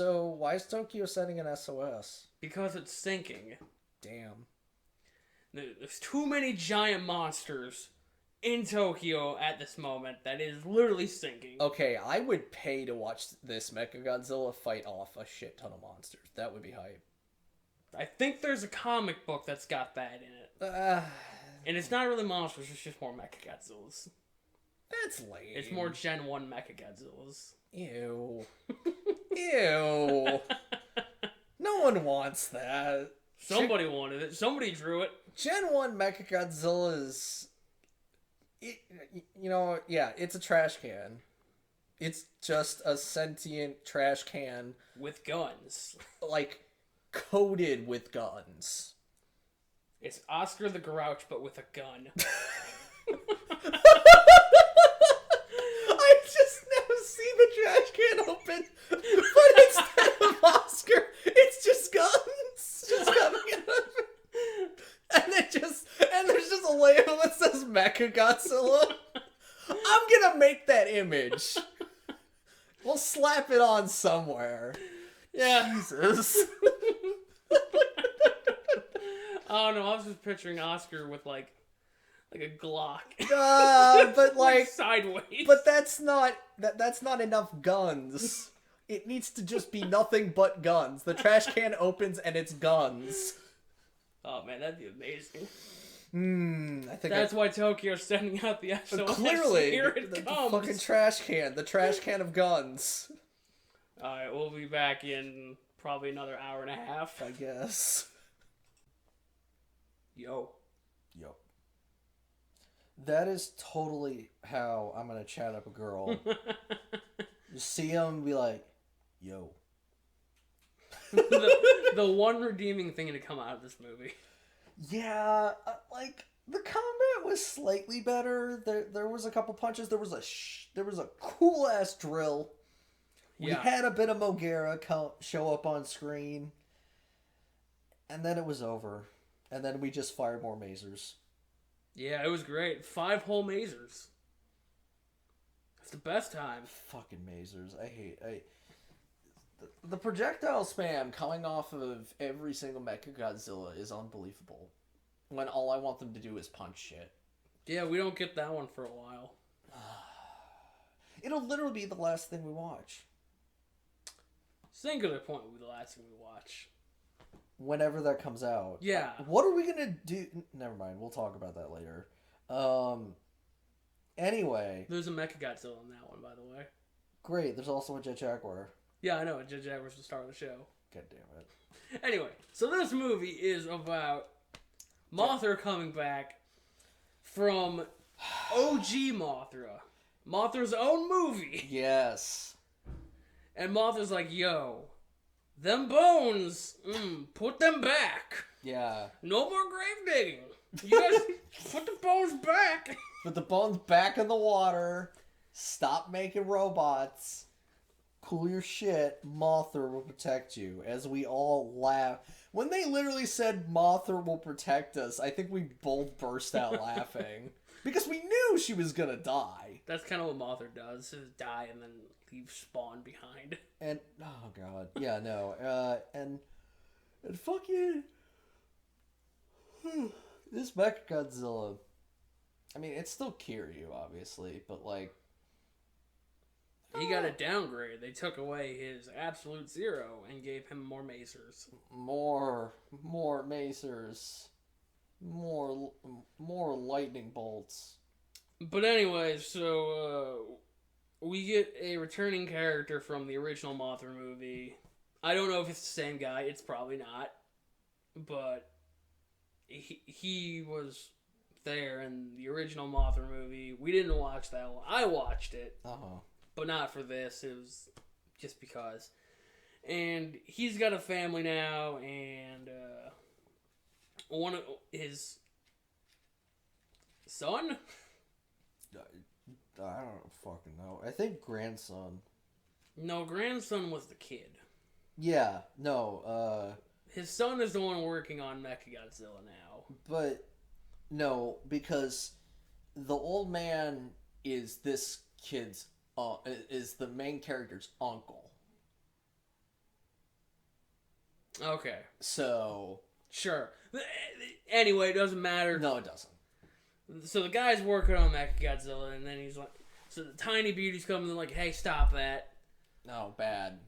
So why is Tokyo sending an SOS? Because it's sinking. Damn. There's too many giant monsters in Tokyo at this moment that is literally sinking. Okay, I would pay to watch this Mechagodzilla fight off a shit ton of monsters. That would be hype. I think there's a comic book that's got that in it. And it's not really monsters, it's just more Mechagodzillas. That's lame. It's more Gen 1 Mechagodzillas. Ew. Ew. No one wants that. Somebody wanted it. Somebody drew it. Gen 1 Mechagodzilla is... it's a trash can. It's just a sentient trash can. With guns. Like, coated with guns. It's Oscar the Grouch, but with a gun. I just now see the trash can open, but instead of Oscar, it's just guns. Just coming out of it. And there's just a label that says Mechagodzilla. I'm gonna make that image. We'll slap it on somewhere. Yeah. Jesus. I don't know, I was just picturing Oscar with like a Glock. But like sideways. But that's not enough guns. It needs to just be nothing but guns. The trash can opens and it's guns. Oh man, that'd be amazing. I think that's why Tokyo's sending out the SOS. Clearly, here it the comes. fucking trash can. The trash can of guns. Alright, we'll be back in probably another hour and a half. I guess. Yo. That is totally how I'm gonna chat up a girl. Just see him and be like, yo. the one redeeming thing to come out of this movie. Yeah, like the combat was slightly better. There was a couple punches. There was a cool ass drill. We had a bit of Mogera show up on screen, and then it was over. And then we just fired more masers. Yeah, it was great. 5 whole masers. It's the best time. Fucking masers. The projectile spam coming off of every single Mechagodzilla is unbelievable. When all I want them to do is punch shit. Yeah, we don't get that one for a while. It'll literally be the last thing we watch. Singular Point will be the last thing we watch. Whenever that comes out. Yeah. What are we gonna do? Never mind. We'll talk about that later. Anyway. There's a Mechagodzilla in that one, by the way. Great. There's also a Jet Jaguar. Yeah, I know. Jet Jaguar's the star of the show. God damn it. Anyway, so this movie is about Mothra coming back from OG Mothra. Mothra's own movie. Yes. And Mothra's like, yo, them bones, put them back. Yeah. No more grave digging. You guys put the bones back. Put the bones back in the water. Stop making robots. Cool your shit. Mothra will protect you. As we all laugh. When they literally said Mothra will protect us, I think we both burst out laughing. Because we knew she was gonna die. That's kind of what Mothra does, is die and then leave Spawn behind. And, oh god. Yeah, no. And fucking... this Mechagodzilla... I mean, it's still Kiryu, obviously, but like... He got a downgrade. They took away his absolute zero and gave him more macers. More macers. More lightning bolts. But anyway, so we get a returning character from the original Mothra movie. I don't know if it's the same guy. It's probably not. But he was there in the original Mothra movie. We didn't watch that one. I watched it. But not for this. It was just because. And he's got a family now, and one of his son? I don't fucking know. I think grandson. No, grandson was the kid. Yeah, no, his son is the one working on Mechagodzilla now. But, no, because the old man is this kid's, is the main character's uncle. Okay. So... Sure. Anyway, it doesn't matter. No, it doesn't. So the guy's working on Mechagodzilla, and then he's like... So the tiny beauties come and they're like, hey, stop that. No, bad.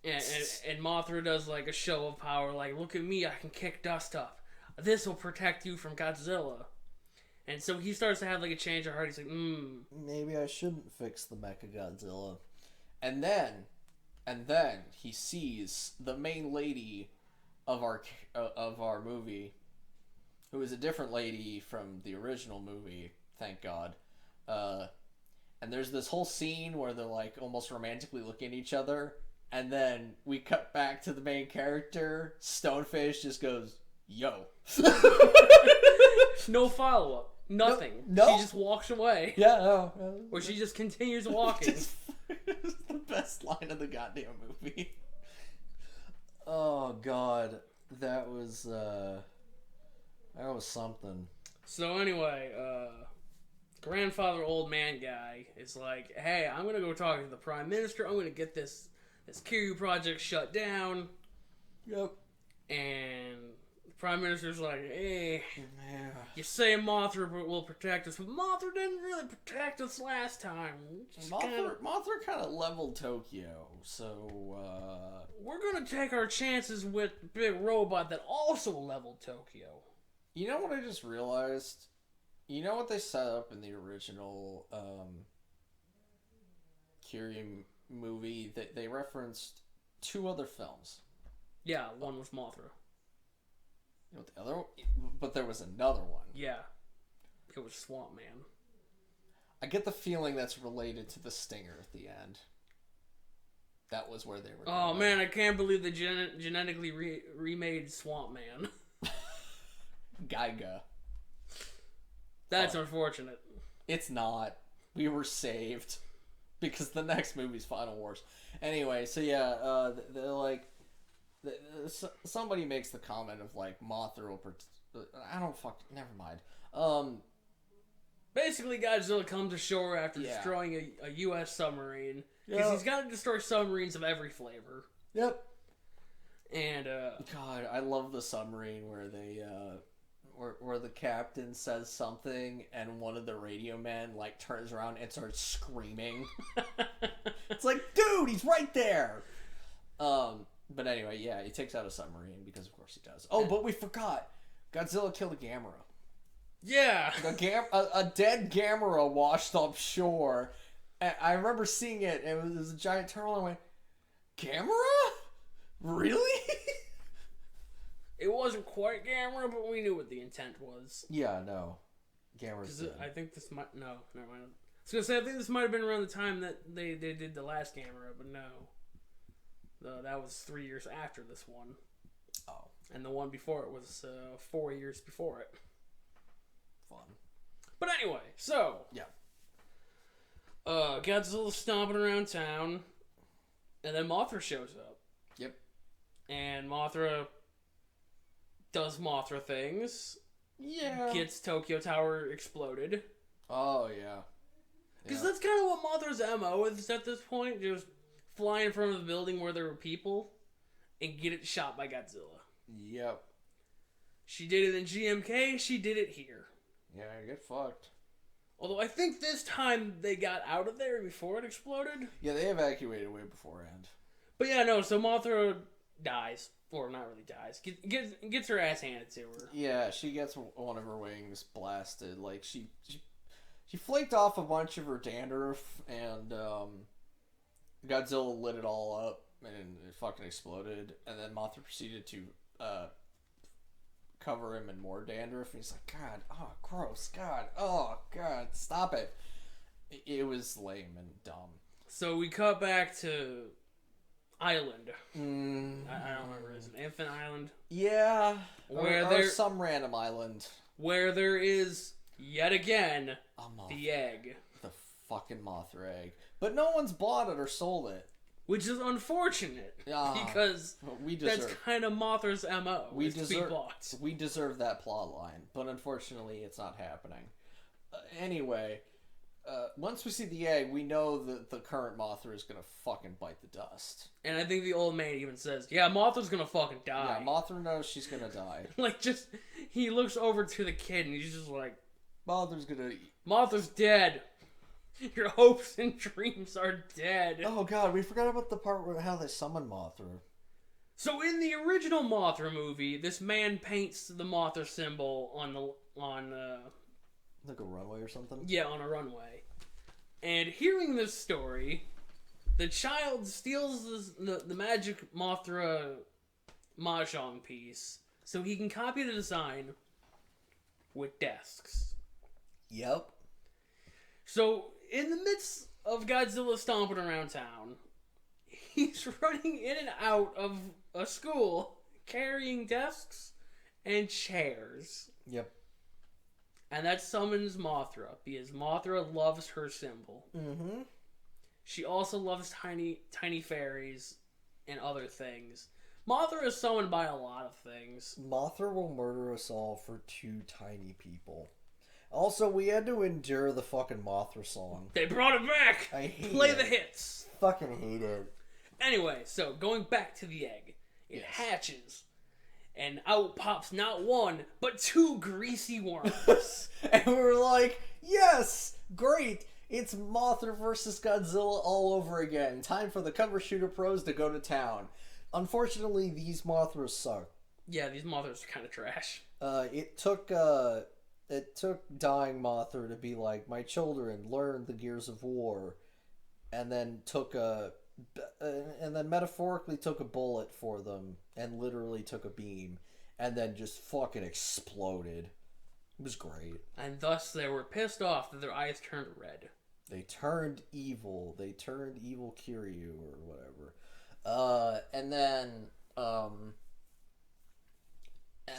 And Mothra does like a show of power, like, look at me, I can kick dust up. This will protect you from Godzilla. And so he starts to have like a change of heart. He's like, maybe I shouldn't fix the Mechagodzilla. And then he sees the main lady of our movie, who is a different lady from the original movie, thank God. And there's this whole scene where they're like almost romantically looking at each other, and then we cut back to the main character. Stonefish just goes, "Yo." No follow up. Nothing. No. She just walks away. Yeah, no. Or she just continues walking. It's the best line of the goddamn movie. Oh God, that was something. So anyway, grandfather old man guy is like, hey, I'm gonna go talk to the prime minister. I'm gonna get this Kiryu project shut down. Yep. And the prime minister's like, hey, Yeah. you say Mothra will protect us, but Mothra didn't really protect us last time. Mothra kind of leveled Tokyo, so we're gonna take our chances with the big robot that also leveled Tokyo. You know what I just realized? You know what they set up in the original Kiryu movie? That they referenced 2 other films. Yeah, one was Mothra. You know what the other one? But there was another one. Yeah. It was Swamp Man. I get the feeling that's related to the stinger at the end. That was where they were going. Oh man, I can't believe they genetically remade Swamp Man. Geiga. That's unfortunate. It's not. We were saved. Because the next movie's Final Wars. Anyway, so yeah, they're like... somebody makes the comment of like, Mothra will... Never mind. Basically, Godzilla comes ashore after destroying a U.S. submarine. Because he's got to destroy submarines of every flavor. Yep. And, God, I love the submarine where they, where the captain says something and one of the radio men, like, turns around and starts screaming. It's like, dude, he's right there! But anyway, yeah, he takes out a submarine, because of course he does. Oh, but we forgot! Godzilla killed a Gamera. Yeah! A dead Gamera washed up shore. And I remember seeing it, and it was a giant turtle, and I went, Gamera? Really? It wasn't quite Gamera, but we knew what the intent was. Yeah, no. Gamera's dead. I think this might... No, never mind. I was going to say, I think this might have been around the time that they did the last Gamera, but no. That was 3 years after this one. Oh. And the one before it was 4 years before it. Fun. But anyway, so... Yeah. Godzilla's stomping around town, and then Mothra shows up. Yep. And Mothra does Mothra things. Yeah. Gets Tokyo Tower exploded. Oh, yeah. Because that's kind of what Mothra's MO is at this point. Just fly in front of the building where there were people and get it shot by Godzilla. Yep. She did it in GMK, she did it here. Yeah, get fucked. Although I think this time they got out of there before it exploded. Yeah, they evacuated way beforehand. But yeah, no, so Mothra dies. Or not really dies. Gets her ass handed to her. Yeah, she gets one of her wings blasted. Like, she flaked off a bunch of her dandruff, and Godzilla lit it all up, and it fucking exploded. And then Mothra proceeded to cover him in more dandruff, and he's like, God, oh, gross, God, oh, God, stop it. It was lame and dumb. So we cut back to Island. I don't remember. Is it Infant Island? Yeah. Where or there's some random island. Where there is, yet again, the egg. The fucking Mothra egg. But no one's bought it or sold it. Which is unfortunate, because that's kind of Mothra's MO. We deserve that plot line, but unfortunately, it's not happening. Anyway, once we see the egg, we know that the current Mothra is gonna fucking bite the dust. And I think the old man even says, yeah, Mothra's gonna fucking die. Yeah, Mothra knows she's gonna die. He looks over to the kid and he's just like, Mothra's dead. Your hopes and dreams are dead. Oh god, we forgot about the part where how they summon Mothra. So in the original Mothra movie, this man paints the Mothra symbol on like a runway or something? Yeah, on a runway. And hearing this story, the child steals the magic Mothra mahjong piece so he can copy the design with desks. Yep. So, in the midst of Godzilla stomping around town, he's running in and out of a school carrying desks and chairs. Yep. And that summons Mothra, because Mothra loves her symbol. Mm-hmm. She also loves tiny fairies and other things. Mothra is summoned by a lot of things. Mothra will murder us all for 2 tiny people. Also, we had to endure the fucking Mothra song. They brought it back! I hate Play it. the hits! Fucking hate it. Anyway, so going back to the egg. It hatches. And out pops not 1, but 2 greasy worms. And we were like, yes! Great! It's Mothra versus Godzilla all over again. Time for the cover shooter pros to go to town. Unfortunately, these Mothras suck. Yeah, these Mothras are kind of trash. It took dying Mothra to be like, my children, learn the gears of war. And then metaphorically took a bullet for them and literally took a beam and then just fucking exploded. It was great. And thus they were pissed off that their eyes turned red. They turned evil. They turned evil Kiryu or whatever.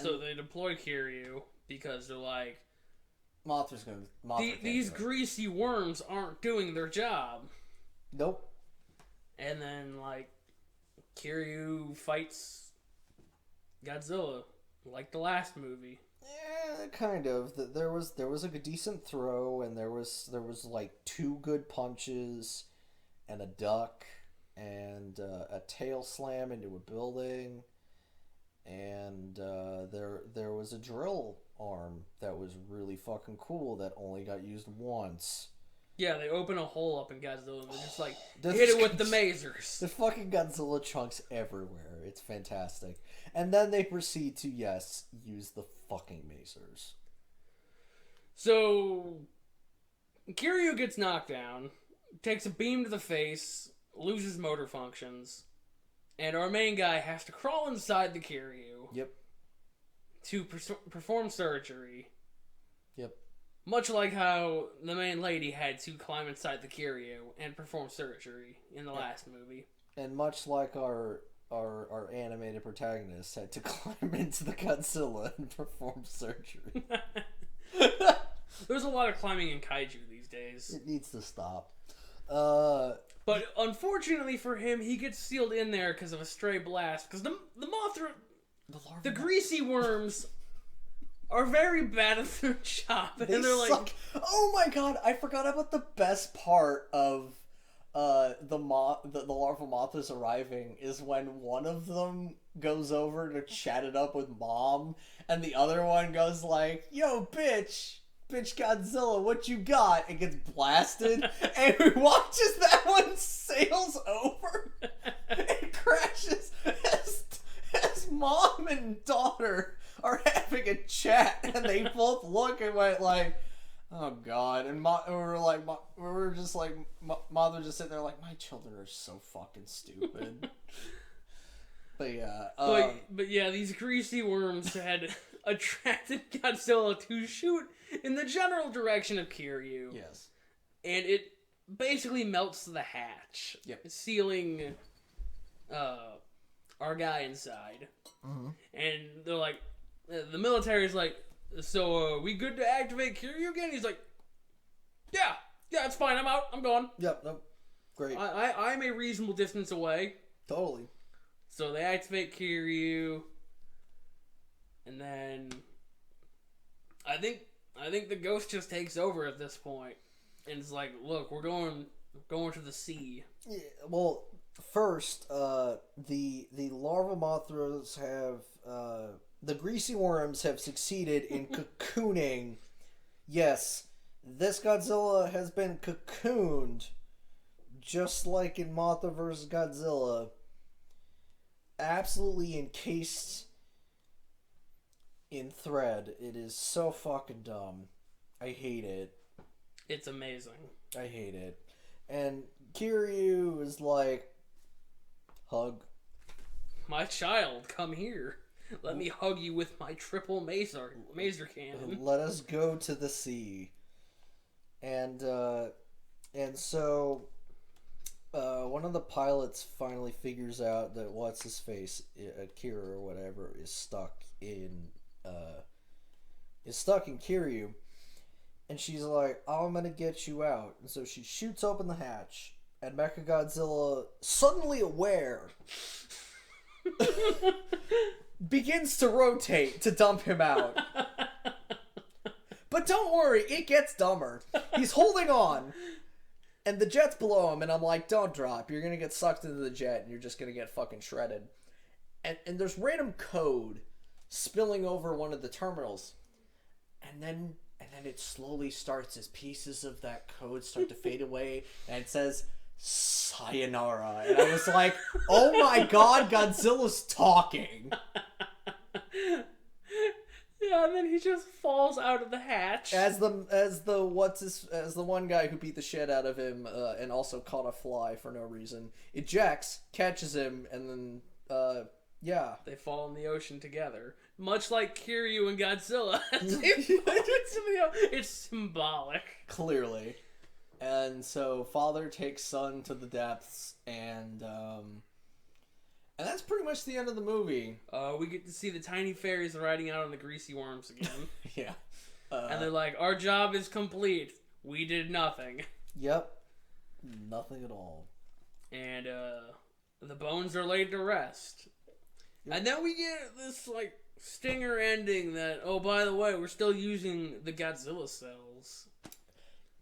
So they deploy Kiryu because they're like, these greasy worms aren't doing their job. Nope. And then, like, Kiryu fights Godzilla, like the last movie. Yeah, kind of. There was like a decent throw, and there was like 2 good punches, and a duck, and a tail slam into a building, and there was a drill arm that was really fucking cool that only got used once. Yeah, they open a hole up in Godzilla and they're just like, hit it with the masers. The fucking Godzilla chunks everywhere. It's fantastic. And then they proceed to, yes, use the fucking masers. So, Kiryu gets knocked down, takes a beam to the face, loses motor functions, and our main guy has to crawl inside the Kiryu. Yep. To perform surgery. Yep. Much like how the main lady had to climb inside the Kiryu and perform surgery in the last movie. And much like our animated protagonist had to climb into the Godzilla and perform surgery. There's a lot of climbing in kaiju these days. It needs to stop. But unfortunately for him, he gets sealed in there because of a stray blast. Because the Mothra, the greasy worms, are very bad at their job. And they're suck. Like, oh my god, I forgot about the best part of the larval Mothras arriving is when one of them goes over to chat it up with Mom, and the other one goes like, yo, bitch Godzilla, what you got? And gets blasted, and we watches that one sails over and crashes as Mom and daughter are having a chat, and they both look and went like, oh god, and we were just like, Mother just sitting there like, my children are so fucking stupid. But yeah, but yeah, these greasy worms had attracted Godzilla to shoot in the general direction of Kiryu. Yes, and it basically melts the hatch, sealing our guy inside. Mm-hmm. And they're like, the military's like, so we good to activate Kiryu again? He's like, yeah, it's fine. I'm out. I'm gone. Yep, nope. Great. I'm a reasonable distance away. Totally. So they activate Kiryu, and then I think the ghost just takes over at this point. and it's like, look, we're going to the sea. Yeah, well, first, the larva mothras have the greasy worms have succeeded in cocooning. Yes, this Godzilla has been cocooned, just like in Mothra vs. Godzilla. Absolutely encased in thread. It is so fucking dumb. I hate it. It's amazing. I hate it. And Kiryu is like, hug. My child, come here. Let me hug you with my triple mazer cannon. Let us go to the sea. And so one of the pilots finally figures out that what's his face, Kira or whatever, is stuck in Kiryu. And she's like, I'm gonna get you out. And so she shoots open the hatch, and Mechagodzilla, suddenly aware, begins to rotate to dump him out. But don't worry, it gets dumber. He's holding on, and the jet's below him, and I'm like, don't drop. You're gonna get sucked into the jet, and you're just gonna get fucking shredded. And there's random code spilling over one of the terminals. And then it slowly starts as pieces of that code start to fade away, and it says, sayonara. And I was like, oh my god, Godzilla's talking. Yeah, and then he just falls out of the hatch. As the one guy who beat the shit out of him and also caught a fly for no reason ejects, catches him, and then yeah, they fall in the ocean together, much like Kiryu and Godzilla. It's symbolic, clearly. And so father takes son to the depths, and that's pretty much the end of the movie. We get to see the tiny fairies riding out on the greasy worms again. Yeah. And they're like, our job is complete. We did nothing. Yep. Nothing at all. And the bones are laid to rest. Yep. And then we get this, like, stinger ending that, oh, by the way, we're still using the Godzilla cells.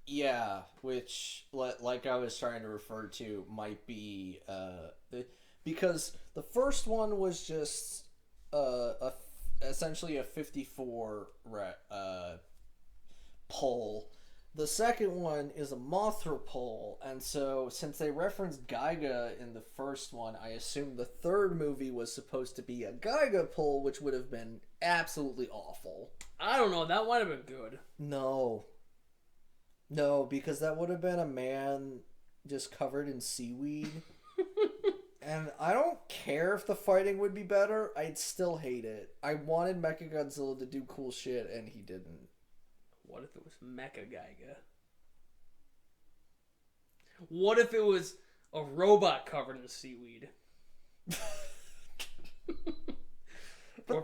Yeah, which, like I was trying to refer to, might be... because the first one was just essentially a 54 pull. The second one is a Mothra pull, and so since they referenced Geiga in the first one, I assume the third movie was supposed to be a Geiga pull, which would have been absolutely awful. I don't know, that might have been good. No, because that would have been a man just covered in seaweed. And I don't care if the fighting would be better. I'd still hate it. I wanted Mechagodzilla to do cool shit, and he didn't. What if it was Mecha Geiga? What if it was a robot covered in seaweed? Or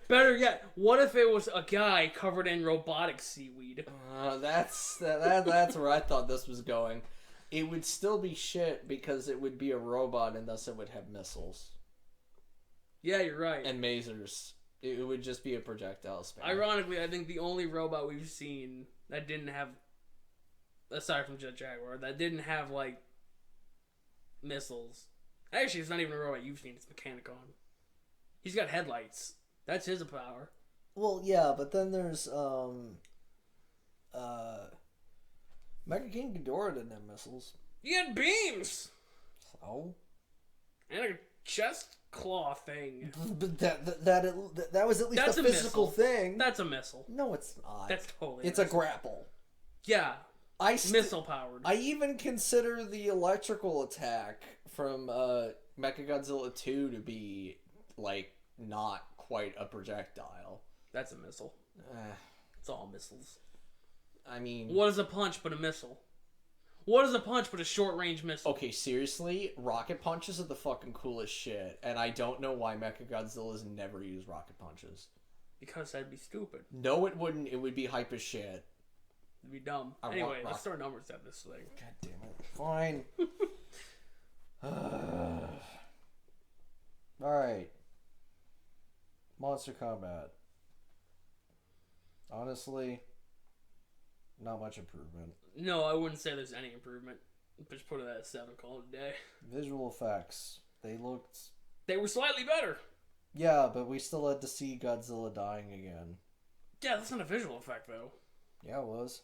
better yet, what if it was a guy covered in robotic seaweed? That's where I thought this was going. It would still be shit because it would be a robot and thus it would have missiles. Yeah, you're right. And masers. It would just be a projectile spam. Ironically, I think the only robot we've seen that didn't have, aside from Jet Jaguar, that didn't have, like, missiles. Actually, it's not even a robot you've seen, it's Mechanicon. He's got headlights. That's his power. Well, yeah, but then there's, Mecha King Ghidorah didn't have missiles. He had beams! So? And a chest claw thing. But that was at least a physical thing. That's a missile. No, it's not. That's totally It's a grapple. Yeah. Missile powered. I even consider the electrical attack from Mechagodzilla 2 to be, like, not quite a projectile. That's a missile. It's all missiles. I mean... What is a punch but a missile? What is a punch but a short-range missile? Okay, seriously, rocket punches are the fucking coolest shit, and I don't know why Mechagodzilla's never used rocket punches. Because that'd be stupid. No, it wouldn't. It would be hype as shit. It'd be dumb. Anyway, let's throw numbers at this thing. God damn it. Fine. Alright. Monster Combat. Honestly, Not much improvement. No, I wouldn't say there's any improvement. Just put it at a 7, call it a day. Visual effects. They were slightly better. Yeah, but we still had to see Godzilla dying again. Yeah, that's not a visual effect, though. Yeah, it was.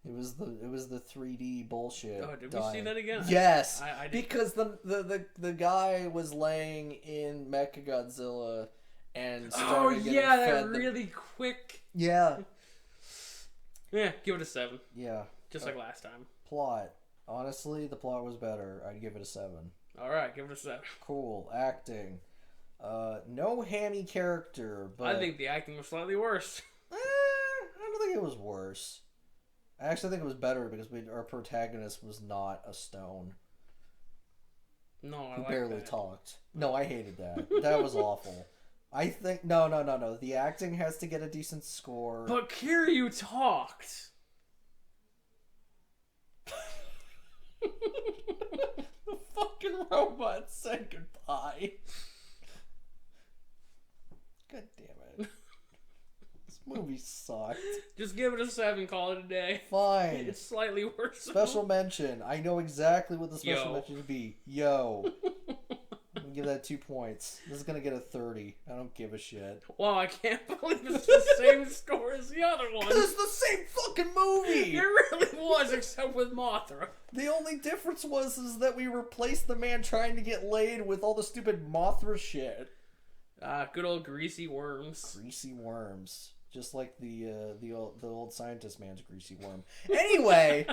It was the 3D bullshit. Oh, did we see that again? Yes, I because the guy was laying in Mechagodzilla and started that really quick. Yeah. Yeah, give it a 7. Yeah. Just like last time. Plot. Honestly, the plot was better. I'd give it a 7. All right, give it a 7. Cool. Acting. No hammy character, but I think the acting was slightly worse. I don't think it was worse. I actually think it was better because our protagonist was not a stone. No, I who like barely that. talked. No, I hated that. That was awful. I think no. The acting has to get a decent score. But Kiryu talked. The fucking robot said goodbye. God damn it. This movie sucked. Just give it a 7, call it a day. Fine. It's slightly worse. Special mention. I know exactly what the special mention would be. Yo. I'm gonna give that 2 points. This is gonna get a 30. I don't give a shit. Wow, I can't believe it's the same score as the other one. It's the same fucking movie! It really was, except with Mothra. The only difference is that we replaced the man trying to get laid with all the stupid Mothra shit. Good old greasy worms. Greasy worms. Just like the old scientist man's greasy worm. Anyway,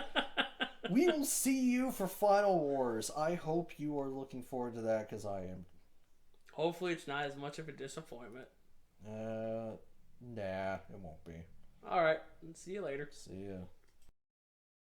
we will see you for Final Wars. I hope you are looking forward to that, because I am. Hopefully it's not as much of a disappointment. Nah, it won't be. Alright, see you later. See ya.